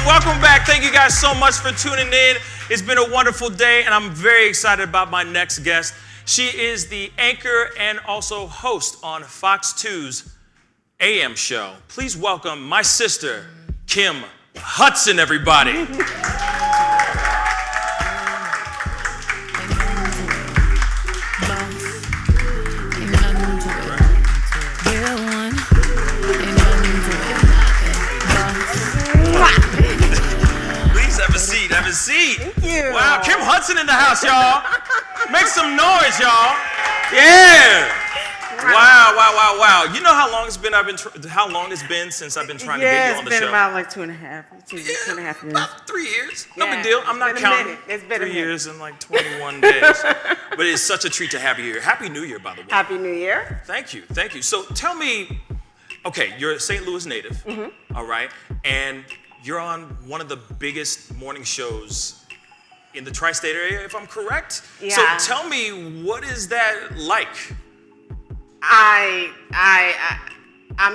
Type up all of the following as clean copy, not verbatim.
welcome back. Thank you guys so much for tuning in. It's been a wonderful day, and I'm very excited about my next guest. She is the anchor and also host on Fox 2's AM show. Please welcome my sister, Kim Hudson, everybody. Have a seat. Thank you. Wow, Kim Hudson in the house, y'all. Make some noise, y'all. Yeah. Wow. You know how long it's been? How long it's been since I've been trying to get you on the show? Yeah, it's been about like two and a half years. About 3 years. No Yeah, big deal. I'm not counting. It's been 3 years and like 21 days. But it's such a treat to have you here. Happy New Year, by the way. Happy New Year. Thank you. So tell me, okay, you're a St. Louis native, all right, and you're on one of the biggest morning shows in the tri-state area, if I'm correct. Yeah. So tell me, what is that like? I'm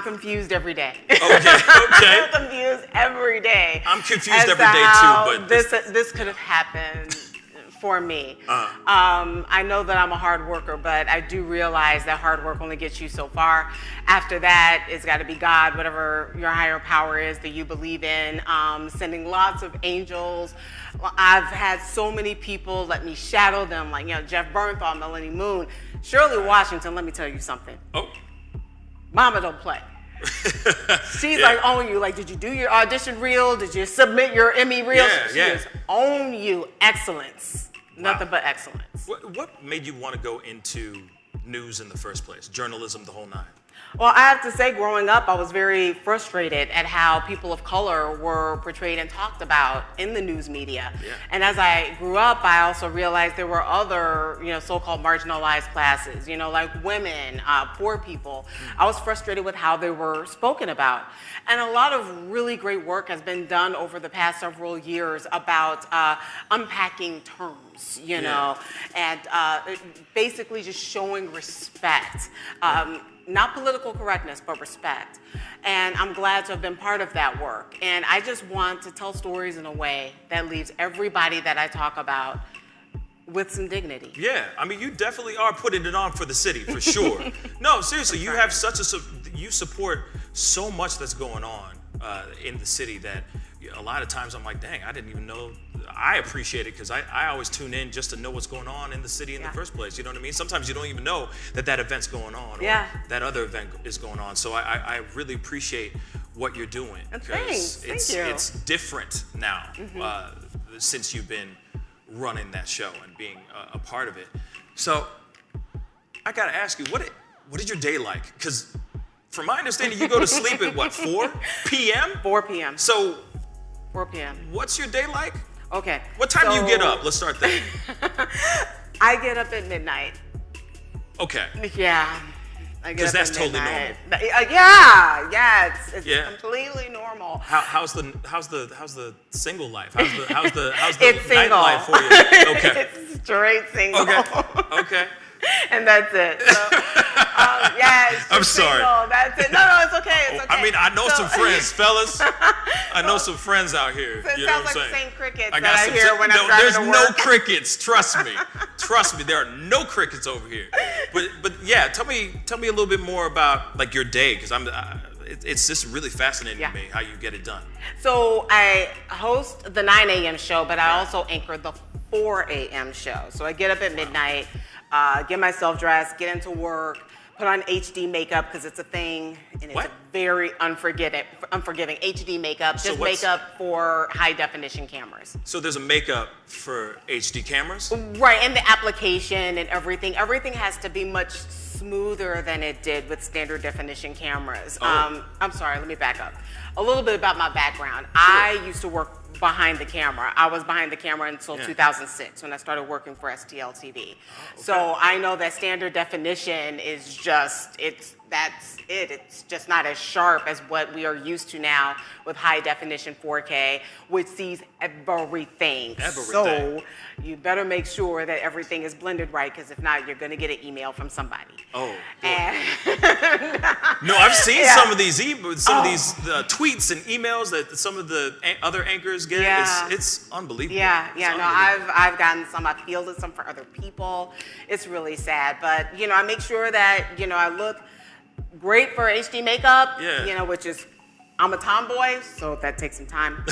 confused every day. Okay. I'm confused every day. I'm confused every day too, but this could have happened for me. I know that I'm a hard worker, but I do realize that hard work only gets you so far. After that, it's got to be God, whatever your higher power is that you believe in, sending lots of angels. I've had so many people let me shadow them, like, Jeff Bernthal, Melanie Moon, Shirley Washington. Let me tell you something. Oh. Mama don't play. She's like on you. Like, did you do your audition reel? Did you submit your Emmy reel? She is on you. Excellence. Nothing but excellence. What made you want to go into news in the first place? Journalism, the whole nine? Well, I have to say, growing up, I was very frustrated at how people of color were portrayed and talked about in the news media. Yeah. And as I grew up, I also realized there were other, so-called marginalized classes, like women, poor people. I was frustrated with how they were spoken about. And a lot of really great work has been done over the past several years about unpacking terms, and basically just showing respect. Not political correctness, but respect. And I'm glad to have been part of that work. And I just want to tell stories in a way that leaves everybody that I talk about with some dignity. Yeah, I mean, you definitely are putting it on for the city, for sure. No, seriously, you have you support so much that's going on in the city that a lot of times I'm like, dang, I didn't even know. I appreciate it because I always tune in just to know what's going on in the city in the first place. You know what I mean? Sometimes you don't even know that event's going on or that other event is going on. So I really appreciate what you're doing because it's different now since you've been running that show and being a part of it. So I got to ask you, what is your day like? Because from my understanding, you go to sleep at what, 4 p.m.? 4 p.m. So 4 p.m. What's your day like? Okay. What time do you get up? Let's start there. I get up at midnight. Okay. Yeah. Because that's totally normal. It's completely normal. How's the single life? How's the it's nightlife for you? Okay. It's straight single. Okay. And that's it. So, I'm sorry. Single. That's it. No, it's okay. It's okay. I mean, I know some friends, fellas. I know some friends out here. So it sounds like the same crickets I hear when I'm driving to work. There's no crickets. Trust me. There are no crickets over here. But yeah, tell me a little bit more about like your day because it's just really fascinating to me how you get it done. So I host the 9 a.m. show, but I also anchor the 4 a.m. show. So I get up at midnight. Get myself dressed, get into work, put on HD makeup because it's a thing, and it's a very unforgiving HD makeup, just makeup for high definition cameras. So there's a makeup for HD cameras? Right, and the application and everything has to be much smoother than it did with standard definition cameras. I'm sorry, let me back up. A little bit about my background. Sure. I used to work behind the camera. I was behind the camera until 2006 when I started working for STL TV. So I know that standard definition is that's it. It's just not as sharp as what we are used to now with high definition 4K, which sees everything. So you better make sure that everything is blended right, because if not, you're going to get an email from somebody. Oh, and no, I've seen some of these tweets and emails that some of the other anchors get. It's unbelievable. Yeah, I've gotten some. I fielded some for other people. It's really sad, but I make sure that I look great for HD makeup. Which is, I'm a tomboy, so that takes some time.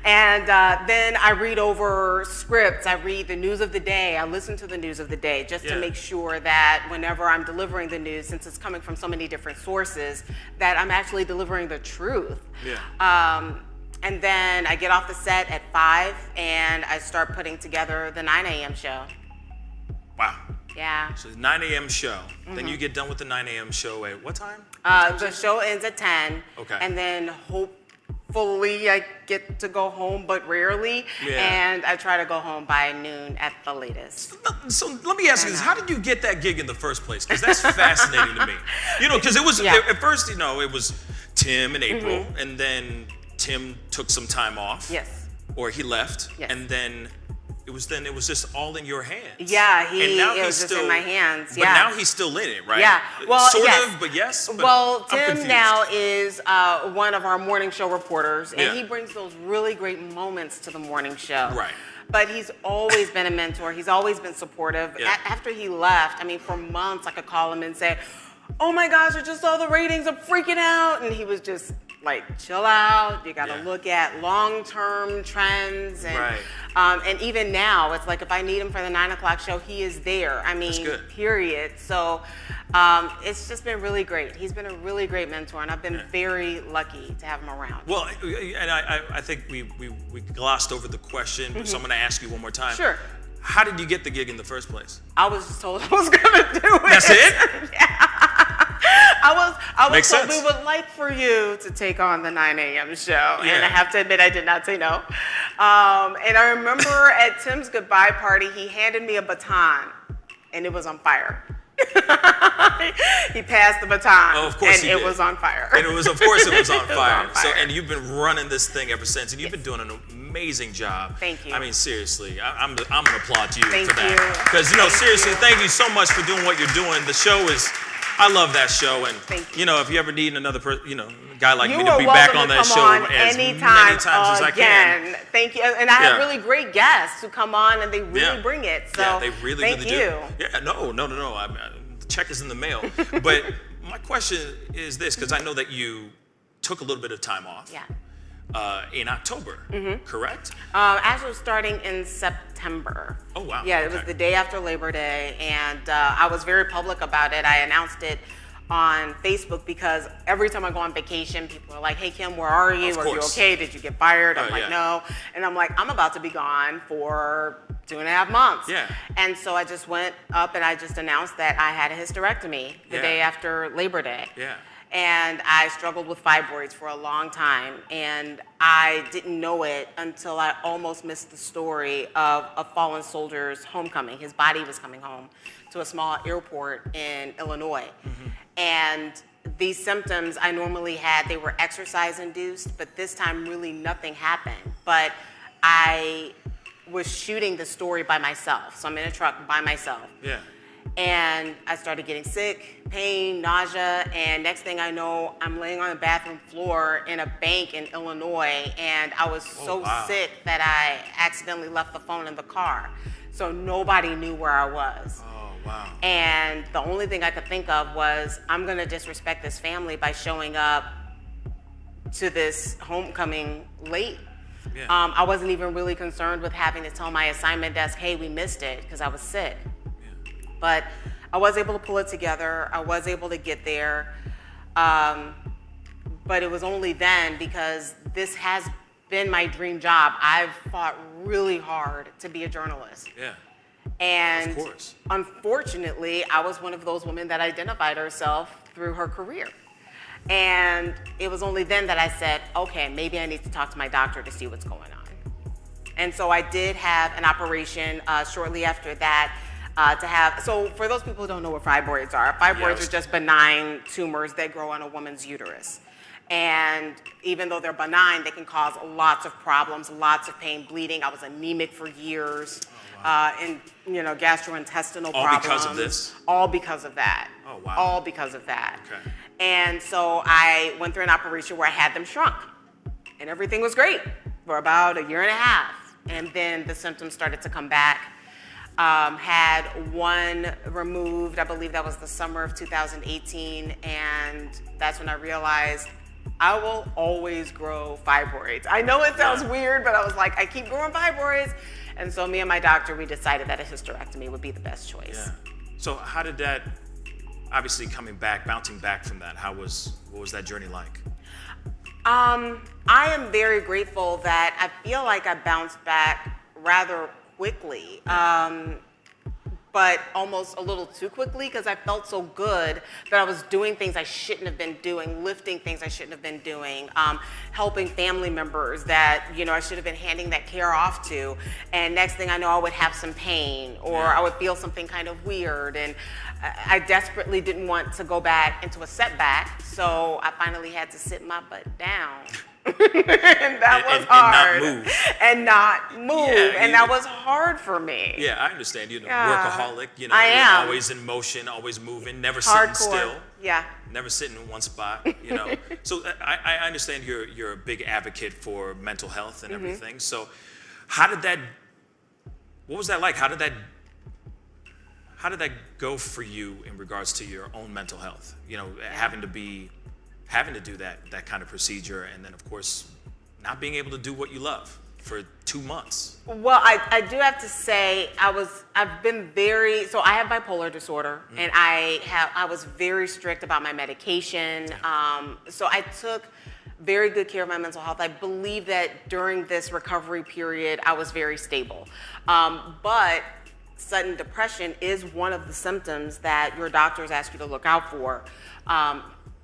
And then I read over scripts. I read the news of the day. I listen to the news of the day just to make sure that whenever I'm delivering the news, since it's coming from so many different sources, that I'm actually delivering the truth. And then I get off the set at 5 and I start putting together the 9 a.m. show. Wow. Yeah. So 9 a.m. show. Then you get done with the 9 a.m. show at what time? The show ends at 10. Okay. And then hopefully I get to go home, but rarely. And I try to go home by noon at the latest. So let me ask you this. How did you get that gig in the first place? Because that's fascinating to me. Because it was, at first, it was Tim and April, and then Tim took some time off. Yes. Or he left. Yes. And then it was just all in your hands. Yeah, it was just in my hands. But now he's still in it, right? Yeah, well, sort of, but yes. But well, Tim now is one of our morning show reporters, and he brings those really great moments to the morning show. Right. But he's always been a mentor. He's always been supportive. After he left, for months I could call him and say, "Oh my gosh, I just saw the ratings. I'm freaking out," and he was just like, "Chill out. You got to look at long-term trends." And even now, it's like if I need him for the 9 o'clock show, he is there. Period. So it's just been really great. He's been a really great mentor, and I've been very lucky to have him around. Well, and I think we glossed over the question, so I'm going to ask you one more time. Sure. How did you get the gig in the first place? I was just told I was going to do it. That's it? I was told we would like for you to take on the 9 a.m. show. And I have to admit, I did not say no. And I remember at Tim's goodbye party, he handed me a baton, and it was on fire. He passed the baton, it was on fire. And of course it was on fire. So, and you've been running this thing ever since, and you've been doing an amazing job. Thank you. Seriously, I'm gonna applaud you for that. Because seriously, thank you so much for doing what you're doing. The show is, I love that show, and if you ever need another guy like me to be back on that show as many times as I can. Thank you. And I have really great guests who come on and they really bring it. So they really thank do. Yeah, no. The check is in the mail. But my question is this, because I know that you took a little bit of time off. In October, correct? Actually, starting in September. Oh, wow. Yeah, it was the day after Labor Day, and I was very public about it. I announced it on Facebook because every time I go on vacation, people are like, "Hey, Kim, where are you? Are you okay? Did you get fired?" I'm like, "No." And I'm like, "I'm about to be gone for 2.5 months." And so I just went up and I just announced that I had a hysterectomy the day after Labor Day. And I struggled with fibroids for a long time, and I didn't know it until I almost missed the story of a fallen soldier's homecoming. His body was coming home to a small airport in Illinois. And these symptoms I normally had, they were exercise-induced, but this time really nothing happened. But I was shooting the story by myself, so I'm in a truck by myself. And I started getting sick, pain, nausea, and next thing I know, I'm laying on the bathroom floor in a bank in Illinois, and I was so sick that I accidentally left the phone in the car. So nobody knew where I was. And the only thing I could think of was, I'm gonna disrespect this family by showing up to this homecoming late. I wasn't even really concerned with having to tell my assignment desk, "Hey, we missed it," because I was sick. But I was able to pull it together. I was able to get there. But it was only then, because this has been my dream job. I've fought really hard to be a journalist. And of course, unfortunately, I was one of those women that identified herself through her career. And it was only then that I said, okay, maybe I need to talk to my doctor to see what's going on. And so I did have an operation shortly after that. to have, so for those people who don't know what fibroids are just benign tumors that grow on a woman's uterus. And even though they're benign, they can cause lots of problems, lots of pain, bleeding. I was anemic for years, and gastrointestinal problems. All because of this? All because of that. Oh, wow. All because of that. Okay. And so I went through an operation where I had them shrunk, and everything was great for about a year and a half. And then the symptoms started to come back. Had one removed, I believe that was the summer of 2018, and that's when I realized I will always grow fibroids. I know it sounds weird, but I was like, I keep growing fibroids. And so me and my doctor, we decided that a hysterectomy would be the best choice. Yeah. So how did that, obviously bouncing back from that, what was that journey like? I am very grateful that I feel like I bounced back rather quickly. But almost a little too quickly, because I felt so good that I was doing things I shouldn't have been doing, lifting things I shouldn't have been doing, helping family members that I should have been handing that care off to, and next thing I know I would have some pain, or I would feel something kind of weird, and I desperately didn't want to go back into a setback, so I finally had to sit my butt down. And that was hard. And not move. Yeah, and that was hard for me. Yeah, I understand. Workaholic. I am. You're always in motion, always moving, never Hardcore. sitting still. Yeah. Never sitting in one spot. So I understand you're a big advocate for mental health and everything. So what was that like? How did that go for you in regards to your own mental health? Having to do that kind of procedure, and then of course not being able to do what you love for 2 months. Well, I do have to say I've been so I have bipolar disorder, and I was very strict about my medication. So I took very good care of my mental health. I believe that during this recovery period I was very stable, but sudden depression is one of the symptoms that your doctors ask you to look out for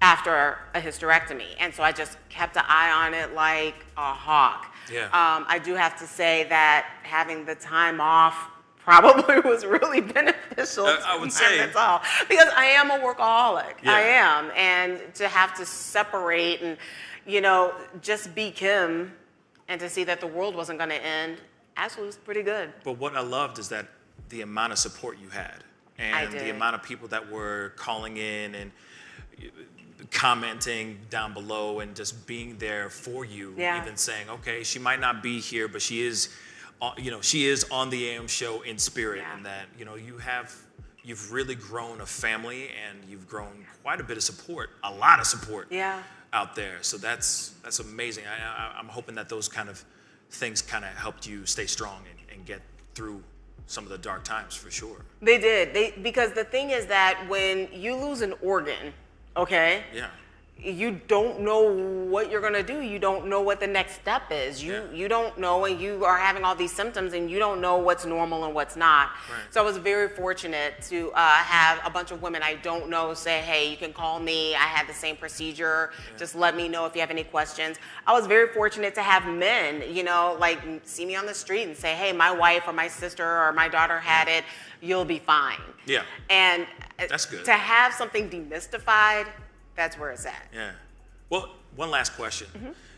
after a hysterectomy. And so I just kept an eye on it like a hawk. Yeah. I do have to say that having the time off probably was really beneficial to my mental health, because I am a workaholic. Yeah. I am. And to have to separate and, just be Kim, and to see that the world wasn't going to end, actually was pretty good. But what I loved is that the amount of support you had, and the amount of people that were calling in and commenting down below and just being there for you, even saying, okay, she might not be here, but she is, she is on the AM show in spirit, and that, you've really grown a family, and you've grown quite a bit of support, a lot of support out there. So that's amazing. I'm hoping that those kind of things kind of helped you stay strong and get through some of the dark times, for sure. They did. Because the thing is that when you lose an organ, okay? Yeah. You don't know what you're gonna do. You don't know what the next step is. You don't know, and you are having all these symptoms, and you don't know what's normal and what's not. Right. So I was very fortunate to have a bunch of women I don't know say, hey, you can call me. I had the same procedure. Just let me know if you have any questions. I was very fortunate to have men, like see me on the street and say, hey, my wife or my sister or my daughter had it. You'll be fine. Yeah. And that's good. To have something demystified, that's where it's at. Yeah. Well, one last question,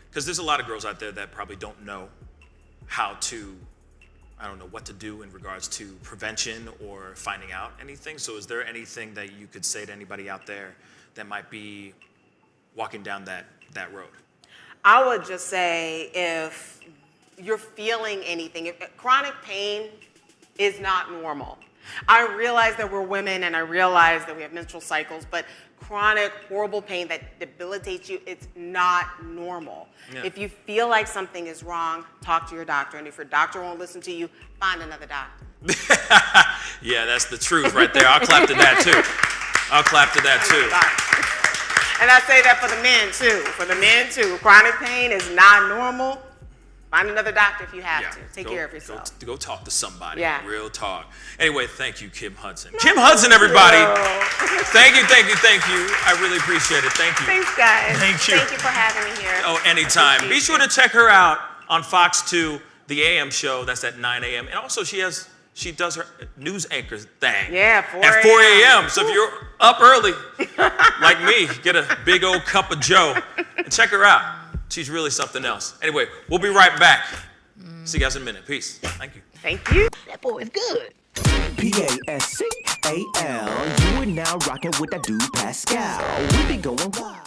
because there's a lot of girls out there that probably don't know what to do in regards to prevention or finding out anything. So is there anything that you could say to anybody out there that might be walking down that road? I would just say, if you're feeling anything, if chronic pain is not normal. I realize that we're women, and I realize that we have menstrual cycles, but chronic, horrible pain that debilitates you, it's not normal. Yeah. If you feel like something is wrong, talk to your doctor. And if your doctor won't listen to you, find another doctor. Yeah, that's the truth right there. I'll clap to that, too. I'll clap to that, too. And I say that for the men, too. For the men, too. Chronic pain is not normal. Find another doctor if you have to. Take care of yourself. Go talk to somebody. Yeah. Real talk. Anyway, thank you, Kim Hudson. Kim Hudson, everybody. Thank you. I really appreciate it. Thank you. Thanks, guys. Thank you. Thank you for having me here. Oh, anytime. Be sure to check her out on Fox 2, the AM show. That's at 9 a.m. And also, she has She does her news anchor thing. Yeah, 4 at 4 a.m. So if you're up early, like me, get a big old cup of Joe and check her out. She's really something else. Anyway, we'll be right back. See you guys in a minute. Peace. Thank you. Thank you. That boy is good. Pascal, you are now rocking with that dude Pascal. We be going wild.